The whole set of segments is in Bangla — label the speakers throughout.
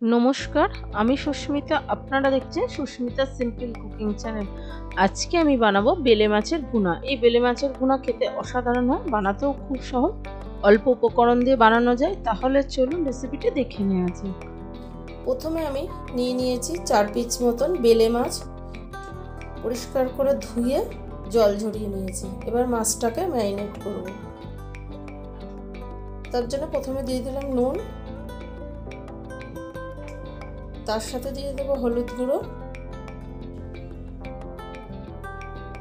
Speaker 1: নমস্কার, আমি সুস্মিতা। আপনারা দেখছেন সুস্মিতা সিম্পল কুকিং চ্যানেল। আজকে আমি বানাবো বেলে মাছের ভুনা। এই বেলে মাছের ভুনা খেতে অসাধারণ হয়, বানাতেও খুব সহজ, অল্প উপকরণ দিয়ে বানানো যায়। তাহলে চলুন রেসিপিটি দেখে নেওয়া যাক।
Speaker 2: প্রথমে আমি নিয়েছি 4 পিস মতন বেলে মাছ, পরিষ্কার করে ধুয়ে জল ঝরিয়ে নিয়েছি। এবার মাছটাকে ম্যারিনেট করব। তার জন্য প্রথমে দিয়ে দিলাম নুন, তার সাথে দিয়ে দেবো হলুদ গুঁড়ো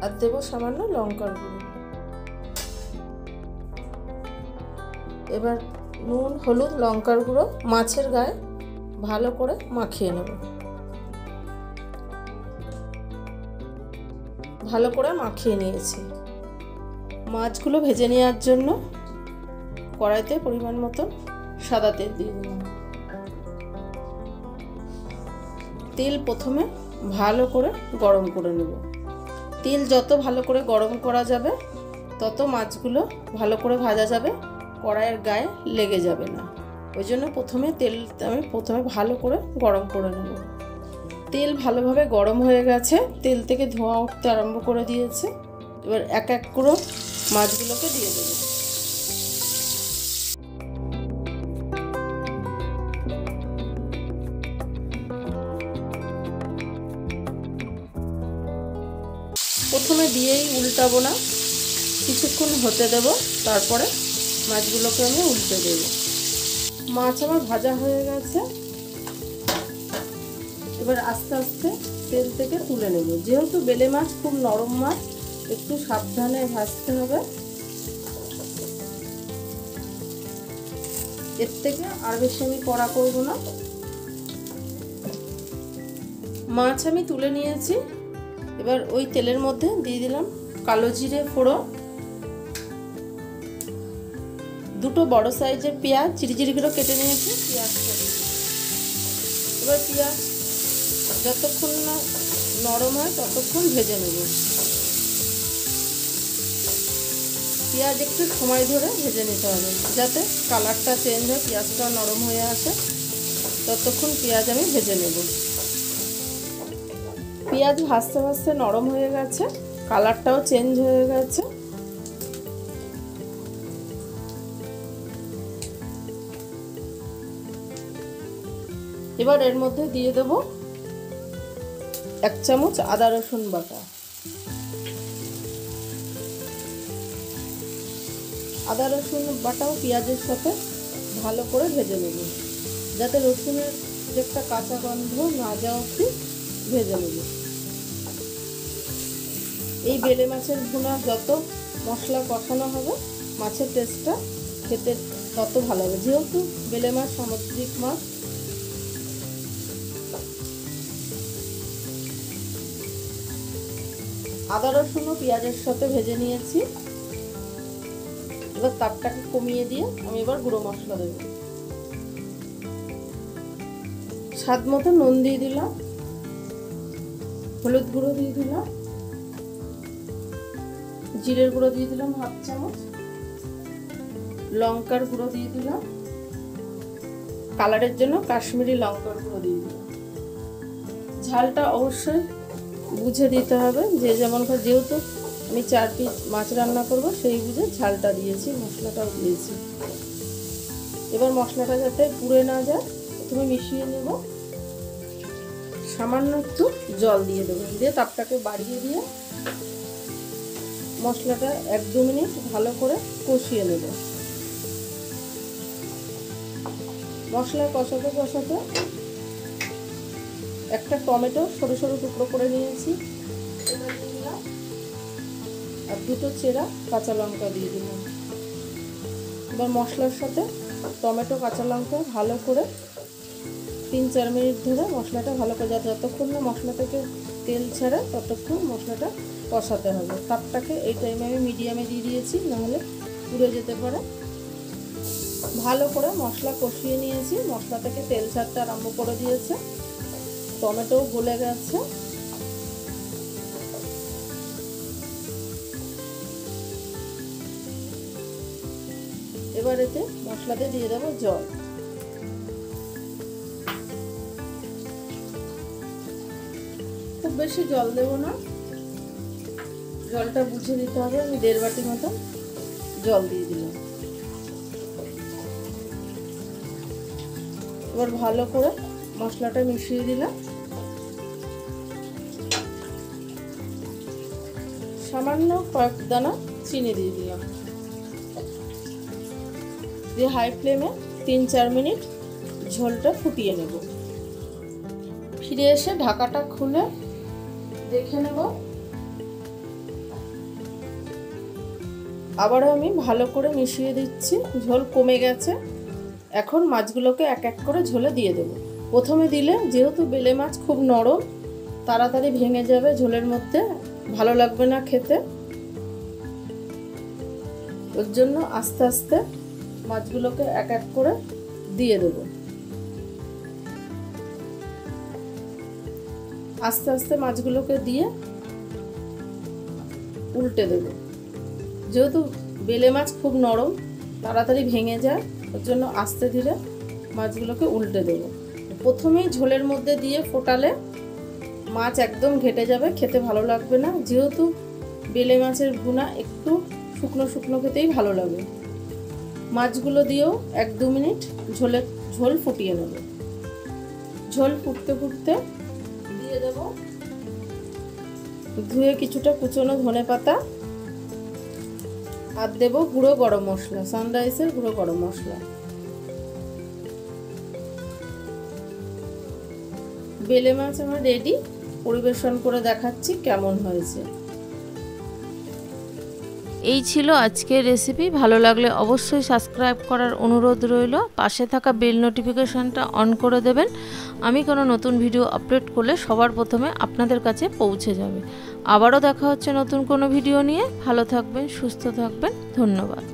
Speaker 2: আর দেবো সামান্য লঙ্কার গুঁড়ো। এবার নুন, হলুদ, লঙ্কার গুঁড়ো মাছের গায়ে ভালো করে মাখিয়ে নেব। ভালো করে মাখিয়ে নিয়েছি। মাছগুলো ভেজে নেওয়ার জন্য কড়াইতে পরিমাণ মতো সাদা তেল দিয়ে দিলাম। তেল প্রথমে ভালো করে গরম করে নেব। তেল যত ভালো করে গরম করা যাবে তত মাছগুলো ভালো করে ভাজা যাবে, কড়াইয়ের গায়ে লেগে যাবে না। ওই জন্য তেল আমি ভালো করে গরম করে নেব। তেল ভালোভাবে গরম হয়ে গেছে, তেল থেকে ধোঁয়া উঠতে আরম্ভ করে দিয়েছে। এবার এক এক করে মাছগুলোকে দিয়ে দেবো। প্রথমে দিয়েই উল্টাবো না, কিছুক্ষণ হতে দেব, তারপরে মাছগুলোকে আমি উল্টে দেব। মাছ আমার ভাজা হয়ে গেছে। এবার আস্তে আস্তে তেল থেকে তুলে নেব। যেহেতু বেলে মাছ খুব নরম মাছ, একটু সাবধানে ভাজতে হবে। এর থেকে আর বেশি আমি কড়া করব না। মাছ আমি তুলে নিয়েছি। এবার ওই তেলের মধ্যে দিয়ে দিলাম কালো জিরে ফোড়ন, দুটো বড় সাইজের পেঁয়াজ চিরি করে কেটে নিয়েছি, পেঁয়াজটা দিয়ে দিলাম। এবার পেঁয়াজ যতক্ষণ না নরম হয় ততক্ষণ ভেজে নেব। পেঁয়াজ একটু সময় ধরে ভেজে নিতে হবে, যাতে কালারটা চেঞ্জ হয়, পেঁয়াজটা নরম হয়ে আসে। ততক্ষণ পেঁয়াজ আমি ভেজে নেব। পেঁয়াজ ভাজতে ভাজতে নরম হয়ে গেছে, কালারটাও চেঞ্জ হয়ে গেছে। এবার এর মধ্যে দিয়ে দেব 1 চামচ আদা রসুন বাটা। আদা রসুন বাটাও পেঁয়াজের সাথে ভালো করে ভেজে নেব, যাতে রসুনের যে একটা কাঁচা গন্ধ না যাওয়া অবধি ভেজে নেব। এই বেলে মাছের ভুনা যত মশলা কষানো হবে, মাছের টেস্টটা খেতে তত ভালো হবে। যেহেতু বেলে মাছ সামুদ্রিক মাছ, আদা রসুন ও পেঁয়াজের সাথে ভেজে নিয়েছি। এবার তাপটাকে কমিয়ে দিয়ে আমি এবার গুঁড়ো মশলা দেব। স্বাদ মতো নুন দিয়ে দিলাম, হলুদ গুঁড়ো দিয়ে দিলাম, জিরের গুঁড়ো দিয়ে দিলাম 1/2 চামচ, লঙ্কার গুঁড়ো দিয়ে দিলাম, কালারের জন্য কাশ্মীরি লঙ্কার গুঁড়ো দিয়ে দিলাম। ঝালটা অবশ্যই বুঝে দিতে হবে, যে যেমন, যেহেতু আমি 4 পিস মাছ রান্না করব সেই বুঝে ঝালটা দিয়েছি, মশলাটাও দিয়েছি। এবার মশলাটা যাতে পুড়ে না যায় প্রথমে মিশিয়ে নেব। সামান্য একটু জল দিয়ে দেবো, দিয়ে তাপটাকে বাড়িয়ে দিয়ে মশলাটা 1-2 মিনিট ভালো করে কষিয়ে নেব। মশলা কষাতে কষাতে একটা টমেটো সরু সরু টুকরো করে নিয়েছি, আর 2টো চেরা কাঁচা লঙ্কা দিয়ে দিলাম। এবার মশলার সাথে টমেটো কাঁচা লঙ্কা ভালো করে 3-4 মিনিট ধরে মশলাটা ভালো করে, যতক্ষণ না মশলা থেকে তেল ছাড়ে ততক্ষণ মশলাটা কষাতে হবে। তাপটাকে এই টাইমে আমি মিডিয়ামে দিয়ে দিয়েছি, নাহলে পুড়ে যেতে পারে। ভালো করে মশলা কষিয়ে নিয়েছি, মশলা থেকে তেল ছাড়তে আরম্ভ করে দিয়েছে, টমেটোও গলে গেছে। এবার এতে মশলাতে দিয়ে দেবো জল। খুব বেশি জল দেব না, জলটা বুঝে দিতে হবে। আমি 1.5 বাটি মতো জল দিয়ে দিলাম। এবার ভালো করে মশলাটা মিশিয়ে দিলাম। সামান্য কয়েক দানা চিনি দিয়ে দিলাম, দিয়ে হাই ফ্লেমে 3-4 মিনিট ঝোলটা ফুটিয়ে নেব। ফিরে এসে ঢাকাটা খুলে দেখে নেব। আবারও আমি ভালো করে মিশিয়ে দিচ্ছি। ঝোল কমে গেছে। এখন মাছগুলোকে এক এক করে ঝোলে দিয়ে দেব। প্রথমে দিলে যেহেতু বেলে মাছ খুব নরম, তাড়াতাড়ি ভেঙে যাবে ঝোলের মধ্যে, ভালো লাগবে না খেতে। ওর জন্য আস্তে আস্তে মাছগুলোকে এক এক করে দিয়ে দেব। আস্তে আস্তে মাছগুলোকে দিয়ে উল্টে দেব। যেহেতু বেলে মাছ খুব নরম, তাড়াতাড়ি ভেঙে যায়, ওর জন্য আস্তে ধীরে মাছগুলোকে উল্টে দেব। প্রথমেই ঝোলের মধ্যে দিয়ে ফোটালে মাছ একদম ঘেটে যাবে, খেতে ভালো লাগবে না। যেহেতু বেলে মাছের ভুনা একটু শুকনো শুকনো খেতেই ভালো লাগে। মাছগুলো দিয়েও 1-2 মিনিট ঝোল ফুটিয়ে নেব। ঝোল ফুটতে ফুটতে দিয়ে দেব ধুয়ে কিছুটা কুচনো ধনেপাতা, আর দেব গুঁড়ো গরম মশলা, সানরাইসের গুঁড়ো গরম মশলা। বেলে মাছ আমার রেডি। পরিবেশন করে দেখাচ্ছি কেমন হয়েছে।
Speaker 1: এই ছিল আজকের রেসিপি। ভালো লাগলে অবশ্যই সাবস্ক্রাইব করার অনুরোধ রইল। পাশে থাকা বেল নোটিফিকেশনটা অন করে দেবেন। আমি কোনো নতুন ভিডিও আপলোড করলে সবার প্রথমে আপনাদের কাছে পৌঁছে যাবে। আবারও দেখা হচ্ছে নতুন কোনো ভিডিও নিয়ে। ভালো থাকবেন, সুস্থ থাকবেন। ধন্যবাদ।